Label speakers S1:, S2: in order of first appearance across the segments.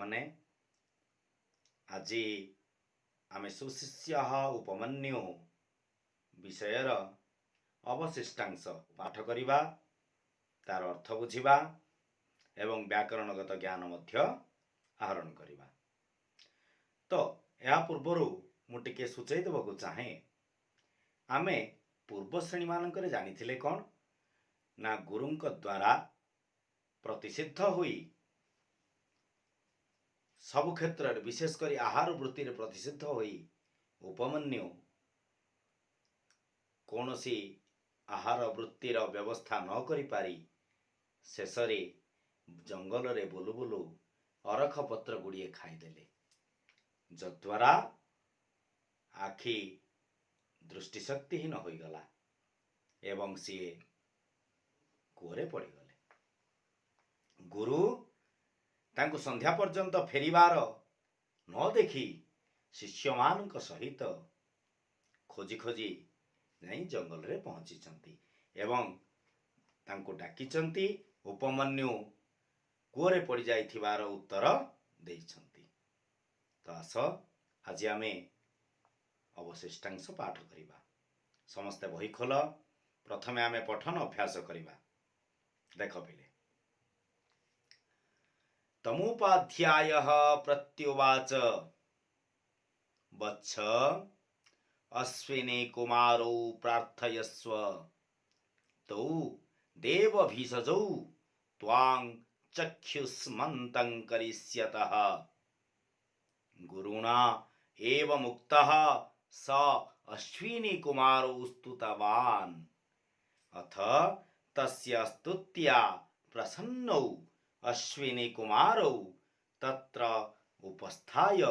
S1: ପିଲାମାନେ ଆଜି ଆମେ ସୁଶିष्ୟ ଉପମନ୍ୟୁ विषयर अवशिष्टांश पाठ करिबा, तार अर्थ बुझिबा एवं व्याकरणगत ज्ञान मध्य आहरण करिबा। तो या पूर्वर मु टिके सूचई देबकु चाहे आमे पूर्व श्रेणी मानकरे जानिथिले कोन ना गुरुंक द्वारा प्रतिसिद्ध हुई सब क्षेत्र विशेष करी आहार वृत्ति रे प्रतिसिद्ध हुई उपमन्यु कौनसी आहार वृत्तिर व्यवस्था न करि पारी शेषरे जंगल रे बुलु बुलु अरख पत्र गुड़िए खाईदेले, जद्वारा आखि दृष्टिशक्तिहीन हो गला एवं सी कुरे पड़गले। गुरु तांको संध्या पर्यंत फेरिबार न देखी शिष्य मान सहित खोजी खोजी नहीं जंगल रे पहुंची एवं तांको डाकिचंती उपमन्यु कुरे पड़ जाइथिबार उत्तर देइछंती। तो आस आज आमे अवशिष्टांश पाठ करिबा। समस्ते बही खोल, प्रथमे आमे पठन अभ्यास करिबा। देख पिले, तमुपाध्यायः प्रत्युवाच वत्स अश्विनी कुमारौ प्रार्थयस्व तौ देवभिषजौ त्वां चक्षुष्मन्तं करिष्यतः। गुरुणा एव मुक्तः स अश्विनी कुमारौ स्तुतवान्। अथ तस्य स्तुत्या प्रसन्नौ अश्विनी कुमारौ तत्र उपस्थाय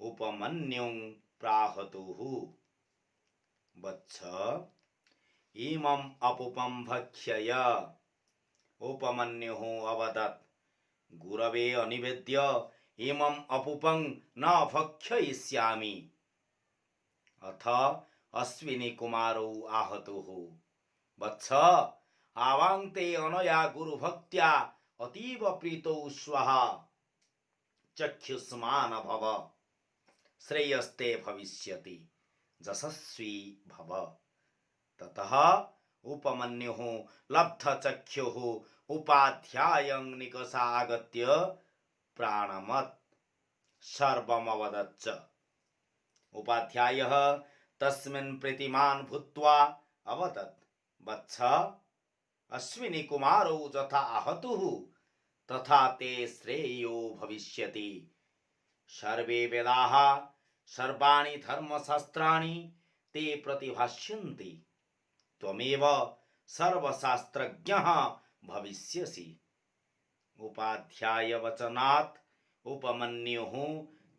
S1: उपमन्युं प्राहतुः। वत्स इमं अपुपं भक्ष्य उपमन्युः अवदत्। गुरवे अनिवेद्य इमं अपुपं न भक्षयिष्यामि। अथ अश्विनी कुमारौ आहतुः। वत्स आवान्ते अनया गुरुभक्त्या अतीव प्रीतौ स्वः चक्षुष्मान् भव, श्रेयस्ते भविष्यति, यशस्वी भव। ततः उपमन्युः लब्धचक्षुः उपाध्यायं निकषा आगत्य प्राणमत् सर्वमवदच्च। उपाध्यायः तस्मिन् प्रीतिमान् भूत्वा अवदत्। वत्स अश्विनी कुमारौ यथा आहतुः तथा ते श्रेयो भविष्यति। सर्वे वेदाः सर्वाणि धर्मशास्त्राणि ते प्रतिभाष्यन्ति, त्वमेव सर्वशास्त्रज्ञः भविष्यसि। उपाध्याय वचनात् उपमन्युः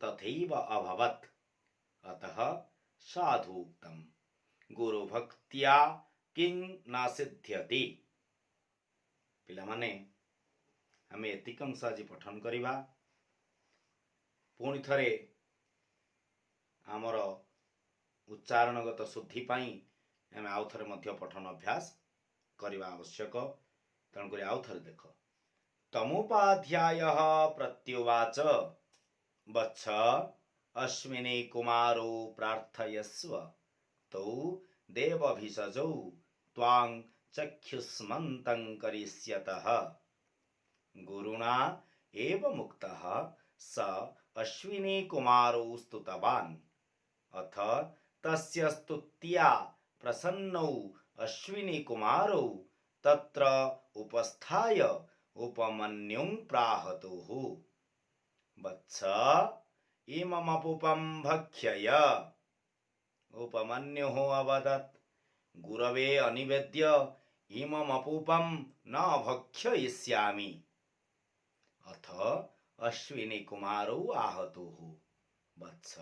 S1: तथैव अभवत्। अतः साधुक्तं गुरुभक्त्या किं न सिद्ध्यति। पिलामाने आमे एतिकंश आज पठन करिबा। पुणी थरे आमर उच्चारणगत शुद्धि पाई आमे आउ थरे मध्य पठन अभ्यास करिबा आवश्यक। तेणुकरी आउ थरे देख। तमुपाध्यायः प्रत्युवाच वत्स अश्विनी कुमारौ प्रार्थयस्व तौ देवभिषजौ त्वां चक्षुष्मन्तं करिष्यतः। गुरुणा एव मुक्तः स अश्विनी कुमारौ स्तुतवान्। अथ तस्य स्तुत्या प्रसन्नौ अश्विनी कुमारौ तत्र उपस्थाय उपमन्युं प्राहतुः। वत्स इममपुपं भक्ष्य उपमन्युः अवदत्। गुरवे अनिवेद्य इममपुपं न भक्षयिष्यामि। अथ अश्विनी कुमारौ आहतुः। वत्स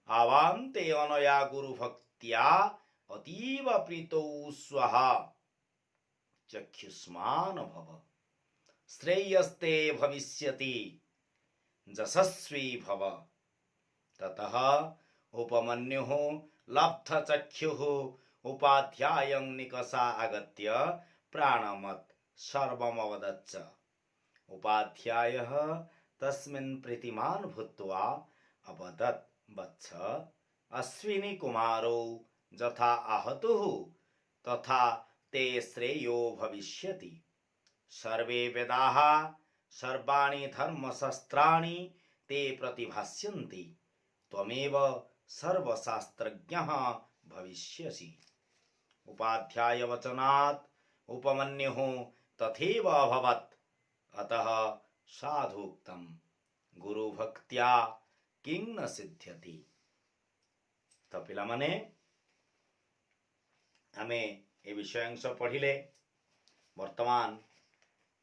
S1: आवान्ते अनया गुरुभक्त्या अतीव प्रीतौ स्वः चक्षुष्मान् भव, श्रेयस्ते भविष्यति, यशस्वी भव। ततः उपमन्युः लब्धचक्षुः उपाध्यायं निकषा आगत्य प्राणमत् सर्वमवदच्च। उपाध्यायः तस्मिन् प्रीतिमान् भूत्वा अवदत् वत्स अश्विनी कुमारो यथा आहतुः तथा ते श्रेयो भविष्यति। सर्वे वेदाः सर्वाणि धर्मशास्त्राणि ते प्रतिभास्यन्ति। त्वमेव सर्वशास्त्रज्ञः भविष्यसि। उपाध्याय वचनात् उपमन्युः तथैव अभवत्। अतः साधुक्तं गुरुभक्त्या किं न सिद्ध्यति। तो पिलामाने आमे ए विषय अंश पढ़िले। वर्तमान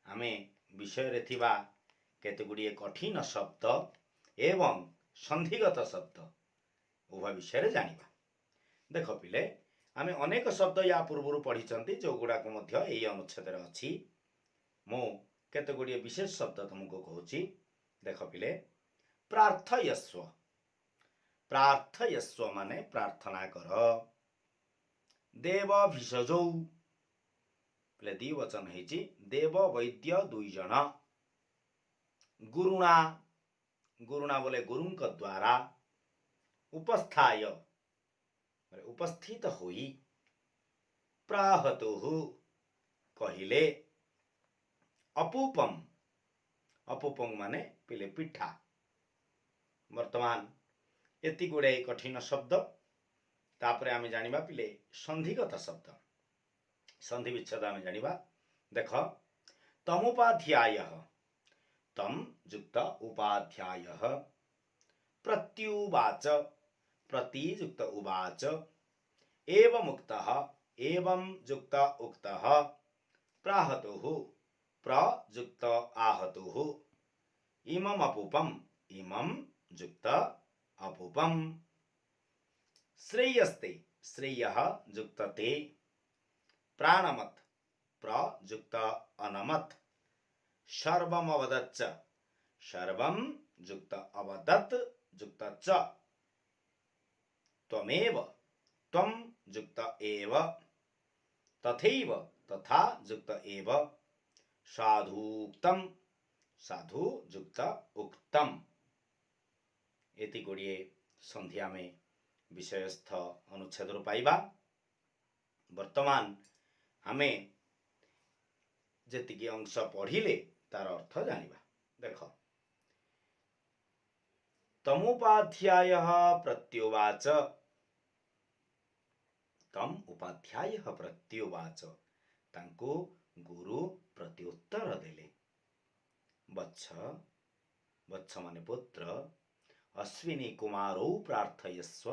S1: आमे विषय रे थिबा केतेगुड़िए कठिन शब्द एवं संधिगत शब्द उभय विषय रे जानिबा। देख पिले आमे अनेक शब्द या पूर्व पढ़ी जो गुड़ा को मध्य एई अनुच्छेद रे अछि। मो केतेगुड़िए विशेष शब्द तुमको कहूची। देख पिले प्रार्थयस्व। प्रार्थयस्व माने प्रार्थना कर। देव भिषजौ पिले द्विवचन हेची। देव वैद्य दुई जन। गुरुणा गुरुणा बोले गुरुंक द्वारा। उपस्थाय उपस्थित होई। प्राहतुः कहिले। अपूपम अपूपम माने पिले पिठा। वर्तमान एति गुड़े कठिन शब्द तापरे आमे जानिबा पिले संधिगत शब्द संधि विच्छेद आमे जानिबा। देख तमुपाध्यायः तम युक्त उपाध्यायः प्रत्युवाच प्रति युक्त उवाच एवं उक्तः एवं युक्त उक्तः प्राहतुः प्रयुक्त आहतुः इमम् अपूपम् इमं युक्त अपूपम् श्रेयस्ते श्रेयः युक्त ते प्राणमत् प्रयुक्त अनमत् सर्वम् अवदच्च सर्वं युक्त अवदत् युक्त च त्वमेव त्वं युक्त एव तथैव तथा युक्त एव साधुक्तं साधु युक्त उक्तम। एति गुड़िए संध्या में विषयस्थ अनुच्छेद पाइबा। वर्तमान आमे जेतिकी अंश पढ़िले तार अर्थ जानिबा। देख तमुपाध्यायः प्रत्युवाच तम उपाध्यायः प्रत्युवाच तांको गुरु प्रत्युत्तर देले। वत्स वत्स माने पुत्र अश्विनी कुमारो प्रार्थयस्व।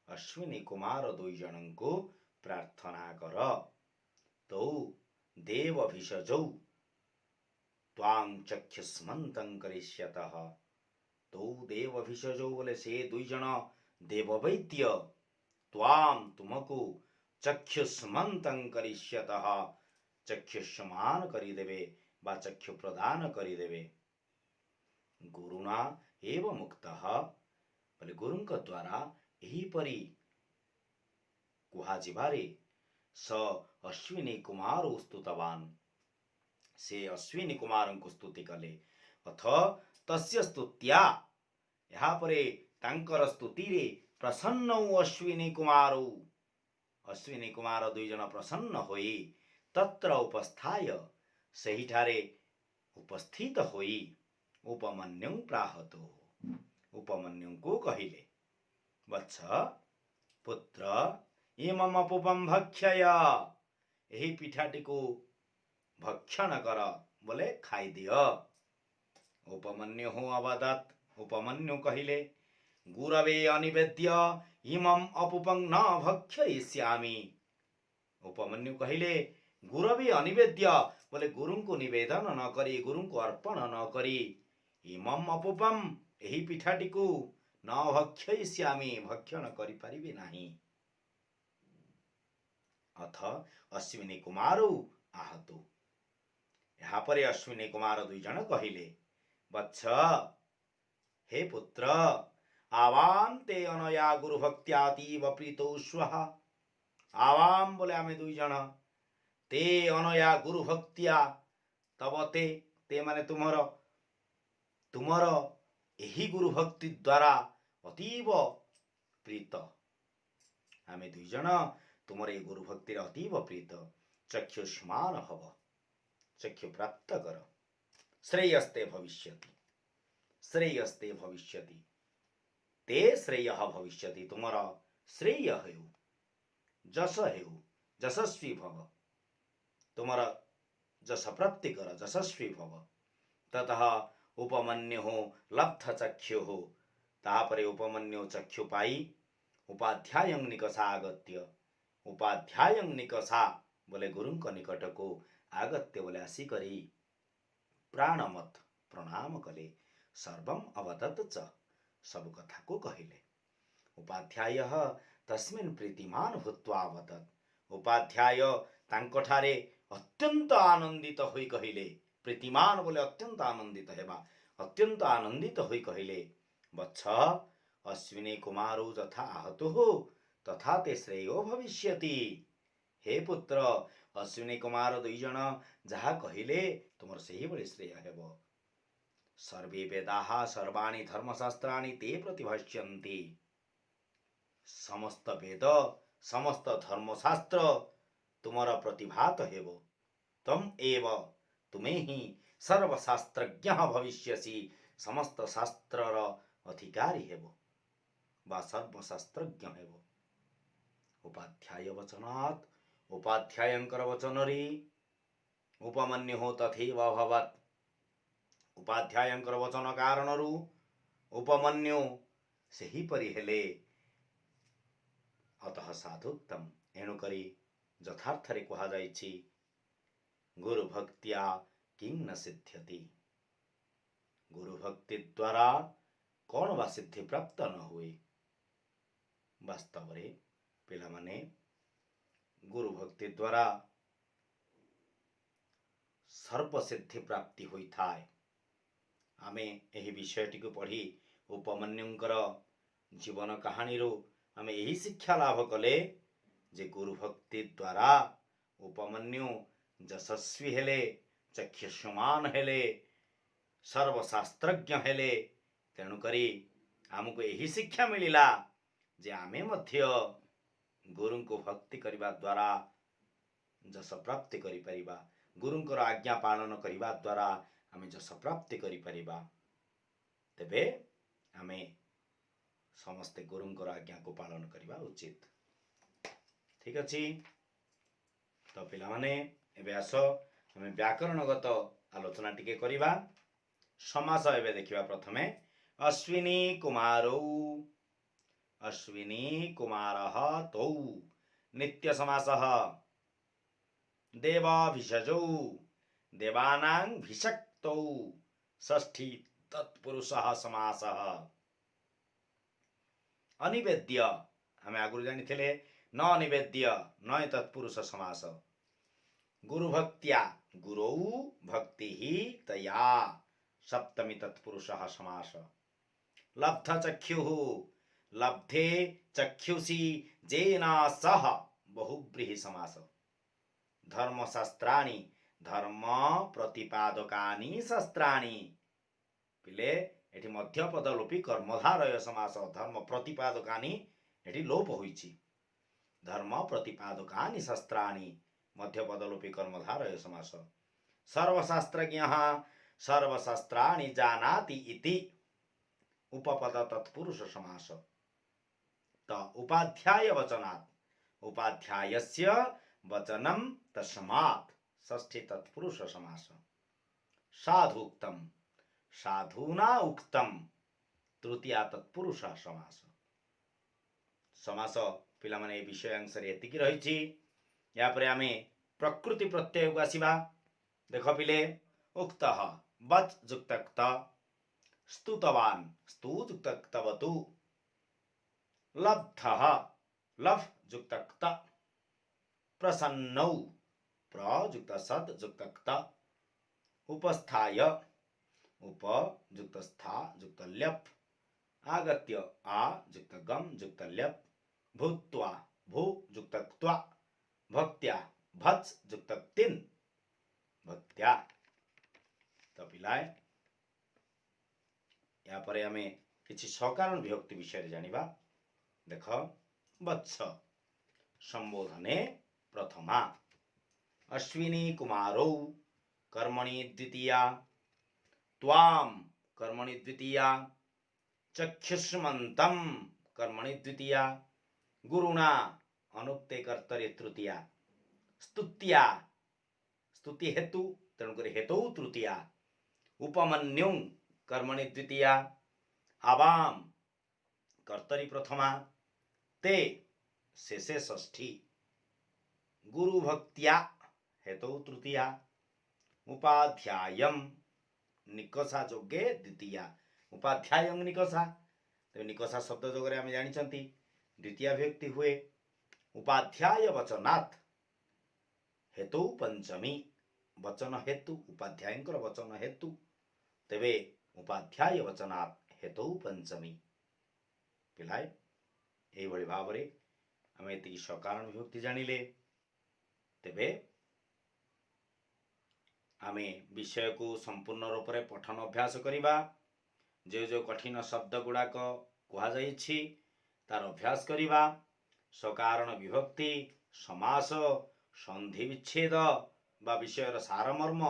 S1: अश्विनी कुमार दुई जनंको प्रार्थना कर। तौ देव भिषजौ त्वां चक्षुष्मन्तं करिष्यतः। तौ देव भिषजौ बोले से दुई जन देववैद्य त्वां तुमको चक्षुष्मन्तं करिष्यतः चक्षुष्मान करिदेवे बा चक्षु प्रदान करिदेवे। गुरुणा एवं मुक्तः बोले गुरुंक द्वारा यही परी कुहाजिबारे स अश्विनी कुमार स्तुतवान। से अश्विनी कुमार को स्तुति कले। अथ तस्य स्तुत्या यहाँ परे तांकर स्तुति रे प्रसन्न अश्विनी कुमारो अश्विनी कुमार दुई जन प्रसन्न होई तत्र उपस्थाय सही ठारे उपस्थित होई उपमन्युं प्राहतु। उपमन्युं को कहिले वत्स पुत्र इमम् अपूपम भक्षय। यही पिठाटी को भक्षण कर बोले खाई दियो। उपमन्यु अवदत् उपमन्यु कहिले गुरवे अनिवेद्य इमम् अपूपं न भक्षयिष्यामि। उपमन्यु कहिले गुरवे अनिवेद्य बोले गुरु को निवेदन न करी गुरु को अर्पण न करी इमम् अपूपम यही पिठाटी को न भक्षयिष्यामि भक्षण करि परिबे नाही। अथ अश्विनी कुमारो आहतु। यहाँ पर अश्विनी कुमार दुई जन कहिले वत्स हे पुत्र आवाम ते अनया गुरु भक्त्यातीव प्रीतो स्वः। आवाम बोले आमे दुई जन ते अनया गुरु भक्तिया तब ते माने तुमर तुमर एही गुरु भक्ति द्वारा अतीव प्रीत आमे दुई जन तुमर ए गुरु भक्ति अतीव प्रीत चक्षुष्मान भव चक्षु प्राप्त कर श्रेयस्ते भविष्यति श्रेयस्ते भविष्यति ते श्रेय भविष्यति तुमर श्रेय हेउ जस हेउ जशस्वी भव तुमर जस प्राप्ति कर जशस्वी भव ततः उपमन्यु लब्ध चक्षु तापरे उपमन्यु चक्षु पाई उपाध्याय निकषा आगत्य उपाध्याय निकषा बोले गुरु निकट को आगत्य बोले आसिकरी प्राणमत प्रणाम कले सर्वम अवदत च सब कथा को कहले उपाध्याय तस्मिन् प्रीतिमान भूत्वा अवदत उपाध्याय तांकठारे अत्यंत आनंदित होई कहिले प्रीतिमान बोले अत्यंत आनंदित हेबा अत्यंत आनंदित होई कहिले वत्स अश्विनी कुमारो तथा आहतो तथा ते श्रेयो भविष्यति हे पुत्र अश्विनी कुमार दुई जन जहा कहिले तुमर सही बड़ी श्रेय हेब सर्वे वेदाः सर्वाणि धर्मशास्त्राणि ते प्रतिभाष्यन्ति समस्त वेद समस्त धर्मशास्त्र तुमर प्रतिभात हेब तम एव तुमे ही सर्वशास्त्रज्ञ भविष्यसि समस्त शास्त्रर अधिकारी हेब बा सर्वशास्त्रज्ञ हेब उपाध्याय वचनात् उपाध्यायंकर वचन रे उपमन्यु तथैव अभवत् उपाध्यायंकर वचन कारणरू उपमन्यु सही परि हेले अतः साधुक्तम एणुकरी यथार्थरे कहा जाइछि गुरु भक्तिया किं न सिद्ध्यति गुरु भक्ति द्वारा कौन बा सिद्धि प्राप्त न हुए वास्तव रे पिला माने गुरु भक्ति द्वारा सर्व सिद्धि प्राप्ति होई थाए आमे एही विषयटी को पढ़ी उपमन्युंकर जीवन कहानी रो आमे यही शिक्षा लाभ कले जे गुरु भक्ति द्वारा उपमन्यु यशस्वी हेले चक्षुष्मान हेले सर्वशास्त्रज्ञ हेले तेणुकरी आमको यही शिक्षा मिलिला जे आमे मध्य गुरु को भक्ति करने द्वारा जस प्राप्ति करि परिबा गुरुंकर आज्ञा पालन करने द्वारा आमे जस प्राप्ति करि परिबा तेबे आमे समस्ते गुरुंकर आज्ञा को पालन करवा उचित ठीक अछि तो पिला माने एबे आस आमे व्याकरणगत आलोचना टिके करिबा समास एबे देखिबा प्रथमे अश्विनी कुमारः तौ नित्य समासः देवाभिषजौ देवानां भिषक्तौ षष्ठी तत्पुरुषः समासः अनिवेद्य हमें आगुरी जानी थे न अनिवेद्य न तत्पुरुष समास गुरु भक्त्या गुरौ भक्ति ही तया सप्तमी तत्पुरुषः समास लब्ध चक्षु लब्धे चक्षुषी जेना सह बहुव्रीहि समास धर्मशास्त्राणि धर्म प्रतिपादकानि शास्त्राणि पिले एठी मध्यपद लोपी कर्मधारय समास धर्म प्रतिपादकानि एठी लोप होईछि धर्म प्रतिपादकानि शास्त्राणि मध्यपद लोपी कर्मधारय समास सर्वशास्त्रज्ञः सर्वशास्त्राणि जानाति इति उपपद तत्पुरुष समास त उपाध्याय वचनात् उपाध्यायस्य वचनं तस्मात् षष्ठी तत्पुरुष समास साधुक्तम साधुना उक्तम तृतीया तत्पुरुष समास समास पिला माने विषय अंशरे एतिकी रहिछि या परे आमे प्रकृति प्रत्यय को आसीबा देख पिले उक्तः वच युक्तक्त स्तुतवान स्तु युक्तक्तवतु लब्धः लभ युक्तक्त प्रसन्नौ प्रयुक्त सद युक्तक्त उपस्थाय उप युक्त स्था युक्त ल्यप आगत्य आ युक्त गम युक्त ल्यप भूत्वा भू युक्त क्त्वा भक्त्या भच युक्त तिन भक्त्या तो पिलाय यापर आमे किछि सकारण विभक्ति विषय जानिबा। देख वत्स संबोधने प्रथमा अश्विनी कुमारौ कर्मणि द्वितीया त्वां कर्मणि द्वितीया चक्षुष्मन्तं कर्मणि द्वितीया गुरुणा अनुक्ते कर्तरि तृतीया स्तुत्या स्तुति हेतु तेणुक हेतु तृतीया उपमन्युं कर्मणि द्वितीया आवां कर्तरि प्रथमा ते शेषे षष्ठी गुरुभक्त्या हेतु तृतीया उपाध्यायं निकषा जोगे द्वितीया उपाध्यायं निकषा तो निकषा शब्द जोगरे आम जानी द्वितीय विभक्ति हुए उपाध्याय वचनात् हेतु पंचमी वचन हेतु उपाध्याय वचन हेतु तेबे उपाध्याय वचनात् हेतु पंचमी पिलाए यही भाव में आम ये सकारण विभक्ति जानिले तेबे आमे विषय को संपूर्ण रूप से पठन अभ्यास करिबा। जो कठिन शब्द गुड़ाक कहुई तार अभ्यास करिबा। सकारण विभक्ति समास संधि विच्छेद बा विषयर सारमर्म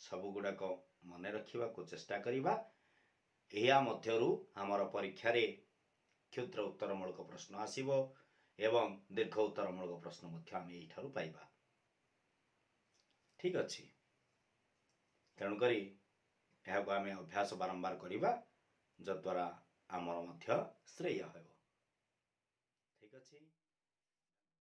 S1: सब गुड़ाक मन रखा को चेष्टा करिबा। एहा मध्यरु हमर परीक्षा रे क्षुद्र उत्तरमूलक प्रश्न आसीबो एवं दीर्घ उत्तरमूलक प्रश्न मध्य आम एठारु पाइबा। ठीक अच्छे तेणुक आम अभ्यास बारंबार करवा जद्वारा आमर मध्य श्रेय हो। ठीक अच्छे।